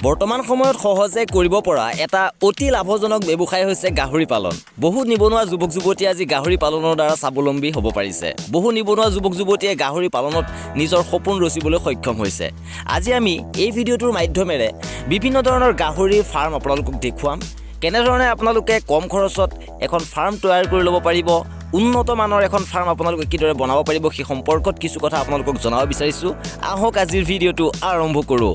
বৰ্তমান সময়ত সহজে কৰিব পৰা এটা অতি লাভজনক ব্যৱসায় হৈছে গাহৰি পালন। বহু নিবনুৱা যুৱক যুৱতীয়ে আজি গাহৰি পালনৰ দ্বাৰা স্বাৱলম্বী হ'ব পাৰিছে। বহু নিবনুৱা যুৱক যুৱতীয়ে গাহৰি পালনত নিজৰ সপোন ৰচিবলৈ সক্ষম হৈছে। আজি আমি এই ভিডিঅ'টোৰ মাধ্যমেৰে বিভিন্ন ধৰণৰ গাহৰি ফাৰ্ম আপোনালোকক দেখুৱাম। কেনেধৰণে আপোনালোকে কম খৰচত এখন ফাৰ্ম তৈয়াৰ কৰি ল'ব পাৰিব, উন্নত মানৰ এখন ফাৰ্ম আপোনালোকে কিদৰে বনাব পাৰিব, সেই সম্পৰ্কত কিছু কথা আপোনালোকক জনাব বিচাৰিছোঁ। আহক আজিৰ ভিডিঅ'টো আৰম্ভ কৰোঁ।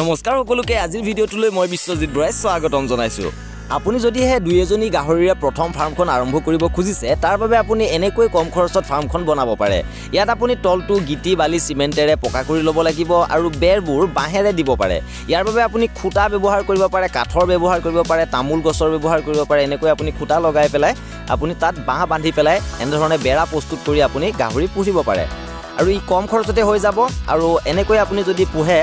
নমস্কাৰ সকলোকে, আজিৰ ভিডিঅ'টোলৈ মই বিশ্বজিৎ বৰাই স্বাগতম জনাইছোঁ। আপুনি যদিহে দুই এজনী গাহৰিৰে প্ৰথম ফাৰ্মখন আৰম্ভ কৰিব খুজিছে, তাৰ বাবে আপুনি এনেকৈ কম খৰচত ফাৰ্মখন বনাব পাৰে। ইয়াত আপুনি তলটো গিটি বালি চিমেণ্টেৰে পকা কৰি ল'ব লাগিব আৰু বেৰবোৰ বাঁহেৰে দিব পাৰে। ইয়াৰ বাবে আপুনি খুঁটা ব্যৱহাৰ কৰিব পাৰে, কাঠৰ ব্যৱহাৰ কৰিব পাৰে, তামোল গছৰ ব্যৱহাৰ কৰিব পাৰে। এনেকৈ আপুনি খুঁটা লগাই পেলাই আপুনি তাত বাঁহ বান্ধি পেলাই এনেধৰণে বেৰা প্ৰস্তুত কৰি আপুনি গাহৰি পুহিব পাৰে আৰু ই কম খৰচতে হৈ যাব। আৰু এনেকৈ আপুনি যদি পোহে,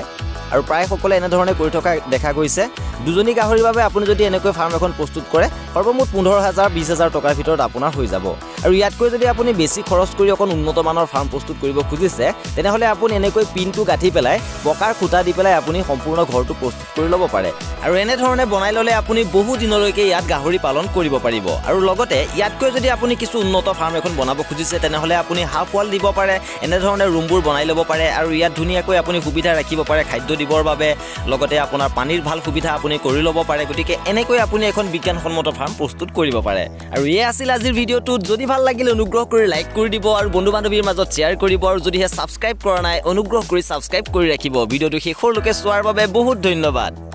আৰু প্ৰায় সকলে এনেধৰণে কৰি থকা দেখা গৈছে, দুজনী গাহৰিৰ বাবে আপুনি যদি এনেকৈ ফাৰ্ম এখন প্ৰস্তুত কৰে, সৰ্বমুঠ 15,000-20,000 টকাৰ ভিতৰত আপোনাৰ হৈ যাব। আৰু ইয়াতকৈ যদি আপুনি বেছি খৰচ কৰি অকণ উন্নত মানৰ ফাৰ্ম প্ৰস্তুত কৰিব খুজিছে, তেনেহ'লে আপুনি এনেকৈ পিনটো গাঁঠি পেলাই পকাৰ খুঁটা দি পেলাই আপুনি সম্পূৰ্ণ ঘৰটো প্ৰস্তুত কৰি ল'ব পাৰে। আৰু এনেধৰণে বনাই ল'লে আপুনি বহু দিনলৈকে ইয়াত গাহৰি পালন কৰিব পাৰিব। আৰু লগতে ইয়াতকৈ যদি আপুনি কিছু উন্নত ফাৰ্ম এখন বনাব খুজিছে, তেনেহ'লে আপুনি হাফ ৱাল দিব পাৰে, এনেধৰণে ৰুমবোৰ বনাই ল'ব পাৰে। আৰু ইয়াত ধুনীয়াকৈ আপুনি সুবিধা ৰাখিব পাৰে খাদ্য দিবৰ বাবে, লগতে আপোনাৰ পানীৰ ভাল সুবিধা আপুনি কৰি ল'ব পাৰে। গতিকে এনেকৈ আপুনি এখন বিজ্ঞানসন্মত ফাৰ্ম প্ৰস্তুত কৰিব পাৰে। আৰু এয়ে আছিল আজিৰ ভিডিঅ'টো। যদি ভাল লাগিলে অনুগ্ৰহ কৰি লাইক কৰি দিব আৰু বন্ধু বান্ধৱীৰ মাজত শ্বেয়াৰ কৰিব। আৰু যদিহে ছাবস্ক্ৰাইব কৰা নাই, অনুগ্ৰহ কৰি ছাবস্ক্ৰাইব কৰি ৰাখিব। ভিডিঅ'টো শেষৰলৈকে চোৱাৰ বাবে বহুত ধন্যবাদ।